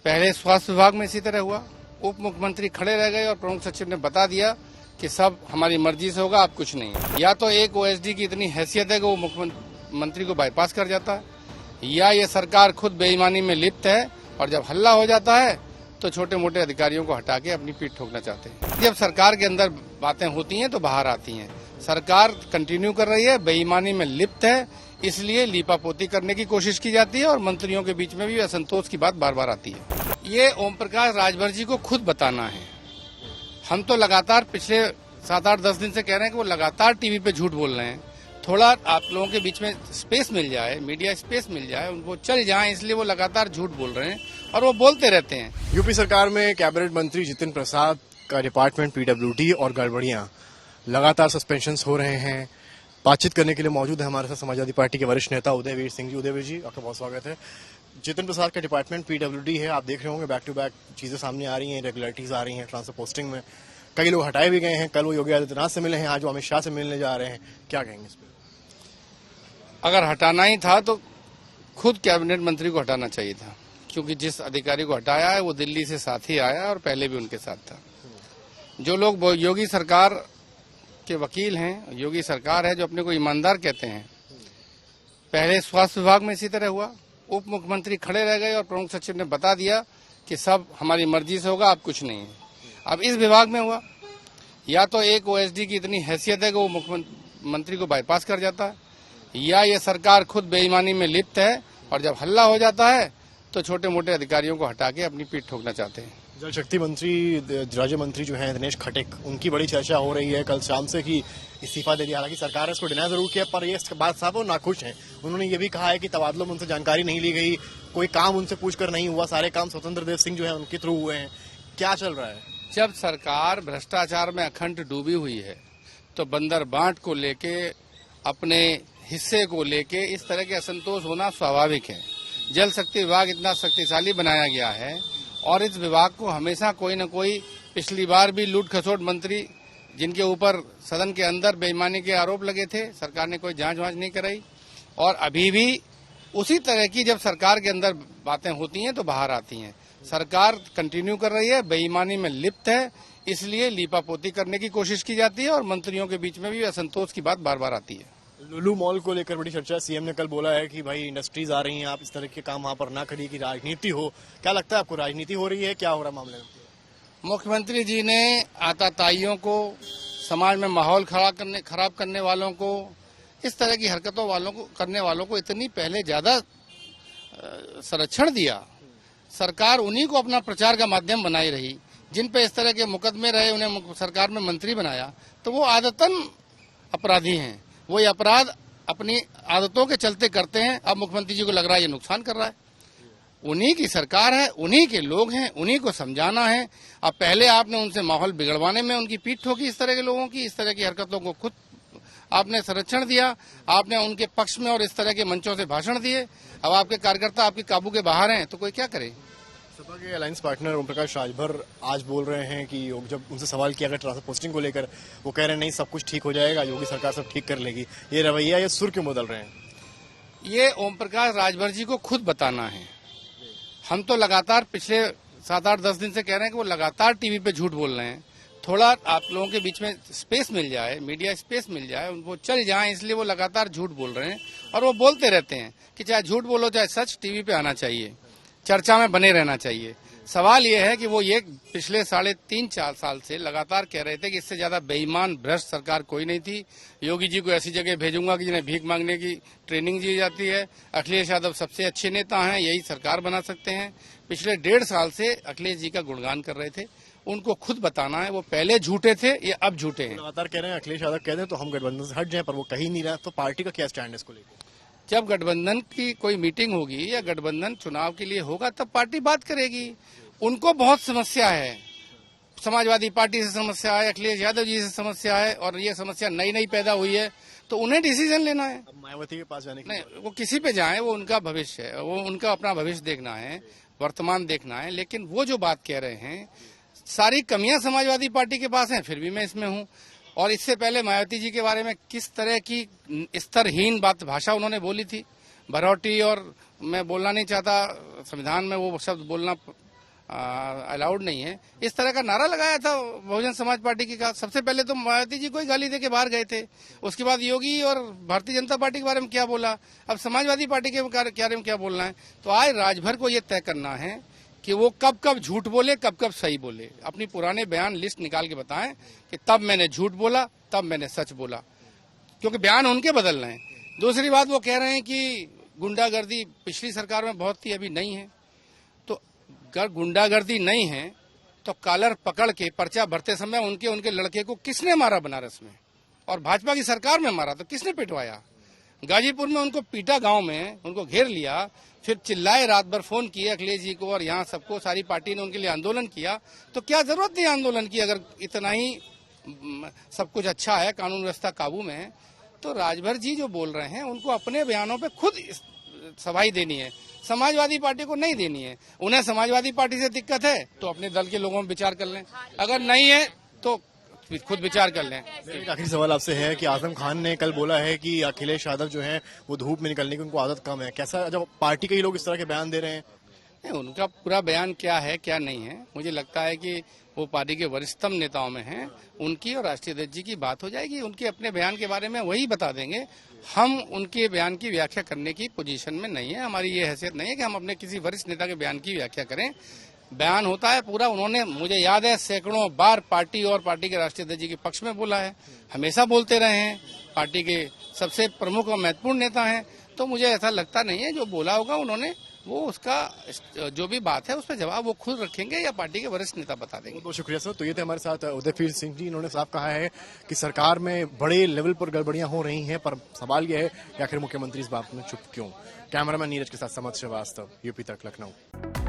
पहले स्वास्थ्य विभाग में इसी तरह हुआ, उप मुख्यमंत्री खड़े रह गए और प्रमुख सचिव ने बता दिया कि सब हमारी मर्जी से होगा, आप कुछ नहीं है। या तो एक ओएसडी की इतनी हैसियत है कि वो मुख्यमंत्री को बाईपास कर जाता है, या ये सरकार खुद बेईमानी में लिप्त है और जब हल्ला हो जाता है तो छोटे मोटे अधिकारियों को हटा के अपनी पीठ ठोकना चाहते हैं। जब सरकार के अंदर बातें होती हैं तो बाहर आती हैं। सरकार कंटिन्यू कर रही है, बेईमानी में लिप्त है, इसलिए लीपापोती करने की कोशिश की जाती है और मंत्रियों के बीच में भी असंतोष की बात बार बार आती है। ये ओम प्रकाश राजभर जी को खुद बताना है। हम तो लगातार पिछले 7-8-10 दिन से कह रहे हैं कि वो लगातार टीवी पे झूठ बोल रहे हैं। थोड़ा आप लोगों के बीच में स्पेस मिल जाए, मीडिया स्पेस मिल जाए, उनको चल जाए, इसलिए वो लगातार झूठ बोल रहे हैं और वो बोलते रहते हैं। यूपी सरकार में कैबिनेट मंत्री जितिन प्रसाद का डिपार्टमेंट पीडब्ल्यूडी और गड़बड़ियां लगातार सस्पेंशंस हो रहे हैं। बातचीत करने के लिए मौजूद है हमारे साथ समाजवादी पार्टी के वरिष्ठ नेता उदयवीर सिंह जी। उदयवीर जी, आपका बहुत स्वागत है। जितिन प्रसाद का डिपार्टमेंट पीडब्ल्यूडी है, आप देख रहे होंगे बैक टू बैक चीजें सामने आ रही हैं, इरेगुलरिटीज आ रही हैं ट्रांसफर पोस्टिंग में। कई लोग हटाए भी गए हैं, कल वो योगी आदित्यनाथ से मिले हैं, आज वो अमित शाह से मिलने जा रहे हैं। क्या कहेंगे इस पर? अगर हटाना ही था तो खुद कैबिनेट मंत्री को हटाना चाहिए था, क्योंकि जिस अधिकारी को हटाया है वो दिल्ली से साथ ही आया और पहले भी उनके साथ था। जो लोग योगी सरकार के वकील हैं, योगी सरकार है जो अपने को ईमानदार कहते हैं, पहले स्वास्थ्य विभाग में इसी तरह हुआ, उप मुख्यमंत्री खड़े रह गए और प्रमुख सचिव ने बता दिया कि सब हमारी मर्जी से होगा, आप कुछ नहीं है। अब इस विभाग में हुआ, या तो एक ओएसडी की इतनी हैसियत है कि वो मुख्यमंत्री को बाईपास कर जाता है, या ये सरकार खुद बेईमानी में लिप्त है और जब हल्ला हो जाता है तो छोटे मोटे अधिकारियों को हटा के अपनी पीठ ठोकना चाहते हैं। जल शक्ति मंत्री राज्य मंत्री जो हैं दिनेश खटेक, उनकी बड़ी चर्चा हो रही है कल शाम से कि इस्तीफा दे दिया। हालांकि सरकार ने इसको डिनाई जरूर किया, पर ये बात साहब वो नाखुश हैं। उन्होंने ये भी कहा है कि तबादलों में उनसे जानकारी नहीं ली गई, कोई काम उनसे पूछकर नहीं हुआ, सारे काम स्वतंत्र देव सिंह जो है उनके थ्रू हुए हैं। क्या चल रहा है? जब सरकार भ्रष्टाचार में अखंड डूबी हुई है तो बंदर बांट को लेके, अपने हिस्से को लेके इस तरह के असंतोष होना स्वाभाविक है। जल शक्ति विभाग इतना शक्तिशाली बनाया गया है और इस विभाग को हमेशा कोई न कोई, पिछली बार भी लूट खसोट मंत्री जिनके ऊपर सदन के अंदर बेईमानी के आरोप लगे थे, सरकार ने कोई जांच वांच नहीं कराई। और अभी भी उसी तरह की जब सरकार के अंदर बातें होती हैं तो बाहर आती हैं। सरकार कंटिन्यू कर रही है, बेईमानी में लिप्त है, इसलिए लीपापोती करने की कोशिश की जाती है और मंत्रियों के बीच में भी असंतोष की बात बार बार आती है। लुलु मॉल को लेकर बड़ी चर्चा, सीएम ने कल बोला है कि भाई इंडस्ट्रीज आ रही हैं, आप इस तरह के काम वहां पर ना करिए कि राजनीति हो। क्या लगता है आपको, राजनीति हो रही है? क्या हो रहा है मामले में? मुख्यमंत्री जी ने आताताइयों को, समाज में माहौल खराब करने वालों को, इस तरह की हरकतों वालों को करने वालों को इतनी पहले ज्यादा संरक्षण दिया। सरकार उन्हीं को अपना प्रचार का माध्यम बनाई रही। जिन पे इस तरह के मुकदमे रहे उन्हें सरकार में मंत्री बनाया, तो वो आदतन अपराधी हैं। वो ये अपराध अपनी आदतों के चलते करते हैं। अब मुख्यमंत्री जी को लग रहा है ये नुकसान कर रहा है। उन्हीं की सरकार है, उन्हीं के लोग हैं, उन्हीं को समझाना है। अब पहले आपने उनसे माहौल बिगड़वाने में उनकी पीठ ठोकी, इस तरह के लोगों की, इस तरह की हरकतों को खुद आपने संरक्षण दिया, आपने उनके पक्ष में और इस तरह के मंचों से भाषण दिए। अब आपके कार्यकर्ता आपके काबू के बाहर हैं तो कोई क्या करे। सपा के अलायंस पार्टनर ओम प्रकाश राजभर आज बोल रहे हैं कि जब उनसे सवाल किया गया ट्रांसफर पोस्टिंग को लेकर, वो कह रहे हैं नहीं सब कुछ ठीक हो जाएगा, योगी सरकार सब ठीक कर लेगी। ये रवैया, ये सुर क्यों बदल रहे हैं? ये ओम प्रकाश राजभर जी को खुद बताना है। हम तो लगातार पिछले 7-8-10 दिन से कह रहे हैं कि वो लगातार टीवी पे झूठ बोल रहे हैं। थोड़ा आप लोगों के बीच में स्पेस मिल जाए, मीडिया स्पेस मिल जाए, उनको चल जाए, इसलिए वो लगातार झूठ बोल रहे हैं और वो बोलते रहते हैं कि चाहे झूठ बोलो चाहे सच, टीवी पे आना चाहिए, चर्चा में बने रहना चाहिए। सवाल ये है कि वो ये पिछले 3.5-4 साल से लगातार कह रहे थे कि इससे ज्यादा बेईमान भ्रष्ट सरकार कोई नहीं थी। योगी जी को ऐसी जगह भेजूंगा कि जिन्हें भीख मांगने की ट्रेनिंग दी जाती है। अखिलेश यादव सबसे अच्छे नेता हैं, यही सरकार बना सकते हैं। पिछले 1.5 साल से अखिलेश जी का गुणगान कर रहे थे। उनको खुद बताना है, वो पहले झूठे थे, ये अब झूठे हैं। लगातार कह रहे हैं, अखिलेश यादव कह रहे हैं तो हम गठबंधन से हट जाएं, पर वो कहीं नहीं रहा। तो पार्टी का क्या स्टैंड है इसको लेकर? जब गठबंधन की कोई मीटिंग होगी या गठबंधन चुनाव के लिए होगा तब पार्टी बात करेगी। उनको बहुत समस्या है, समाजवादी पार्टी से समस्या है, अखिलेश यादव जी से समस्या है, और ये समस्या नई नई पैदा हुई है तो उन्हें डिसीजन लेना है। अब मायावती के पास जाने की नहीं, वो किसी पे जाए, वो उनका भविष्य है, वो उनका अपना भविष्य देखना है, वर्तमान देखना है। लेकिन वो जो बात कह रहे हैं, सारी कमियां समाजवादी पार्टी के पास हैं, फिर भी मैं इसमें हूं। और इससे पहले मायावती जी के बारे में किस तरह की स्तरहीन भाषा उन्होंने बोली थी, भरौटी, और मैं बोलना नहीं चाहता, संविधान में वो शब्द बोलना अलाउड नहीं है, इस तरह का नारा लगाया था बहुजन समाज पार्टी के। सबसे पहले तो मायावती जी को ही गाली देके बाहर गए थे, उसके बाद योगी और भारतीय जनता पार्टी के बारे में क्या बोला, अब समाजवादी पार्टी के बारे में क्या बोलना है। तो आज राजभर को ये तय करना है कि वो कब कब झूठ बोले, कब कब सही बोले। अपनी पुराने बयान लिस्ट निकाल के बताएं कि तब मैंने झूठ बोला, तब मैंने सच बोला, क्योंकि बयान उनके बदल रहे हैं। दूसरी बात, वो कह रहे हैं कि गुंडागर्दी पिछली सरकार में बहुत थी, अभी नहीं है। तो अगर गुंडागर्दी नहीं है तो कॉलर पकड़ के पर्चा भरते समय उनके लड़के को किसने मारा बनारस में, और भाजपा की सरकार में मारा तो किसने पिटवाया। गाजीपुर में उनको पीटा, गांव में उनको घेर लिया, फिर चिल्लाए, रात भर फोन किए अखिलेश जी को, और यहाँ सबको, सारी पार्टी ने उनके लिए आंदोलन किया। तो क्या जरूरत थी आंदोलन की, अगर इतना ही सब कुछ अच्छा है, कानून व्यवस्था काबू में है। तो राजभर जी जो बोल रहे हैं उनको अपने बयानों पे खुद सफाई देनी है, समाजवादी पार्टी को नहीं देनी है। उन्हें समाजवादी पार्टी से दिक्कत है तो अपने दल के लोगों में विचार कर लें, अगर नहीं है तो खुद विचार कर लें। एक आखिरी सवाल आपसे है कि आजम खान ने कल बोला है कि अखिलेश यादव जो है वो धूप में निकलने की उनको आदत कम है। कैसा, जब पार्टी के ही लोग इस तरह के बयान दे रहे हैं? नहीं, उनका पूरा बयान क्या है क्या नहीं है, मुझे लगता है कि वो पार्टी के वरिष्ठतम नेताओं में हैं, उनकी और राष्ट्रीय अध्यक्ष जी की बात हो जाएगी, उनके अपने बयान के बारे में वही बता देंगे। हम उनके बयान की व्याख्या करने की पोजीशन में नहीं है, हमारी ये हैसियत नहीं है कि हम अपने किसी वरिष्ठ नेता के बयान की व्याख्या करें। बयान होता है पूरा, उन्होंने, मुझे याद है, सैकड़ों बार पार्टी और पार्टी के राष्ट्रीय अध्यक्ष जी के पक्ष में बोला है, हमेशा बोलते रहे हैं, पार्टी के सबसे प्रमुख और महत्वपूर्ण नेता हैं। तो मुझे ऐसा लगता नहीं है, जो बोला होगा उन्होंने, वो उसका जो भी बात है उस पर जवाब वो खुद रखेंगे या पार्टी के वरिष्ठ नेता बता देंगे। बहुत शुक्रिया सर। तो ये थे हमारे साथ उदयवीर सिंह जी। इन्होंने साफ कहा है कि सरकार में बड़े लेवल पर गड़बड़ियां हो रही हैं, पर सवाल यह है कि आखिर मुख्यमंत्री इस बात में चुप क्यों। कैमरामैन नीरज के साथ समझ श्रीवास्तव, यूपी तक, लखनऊ।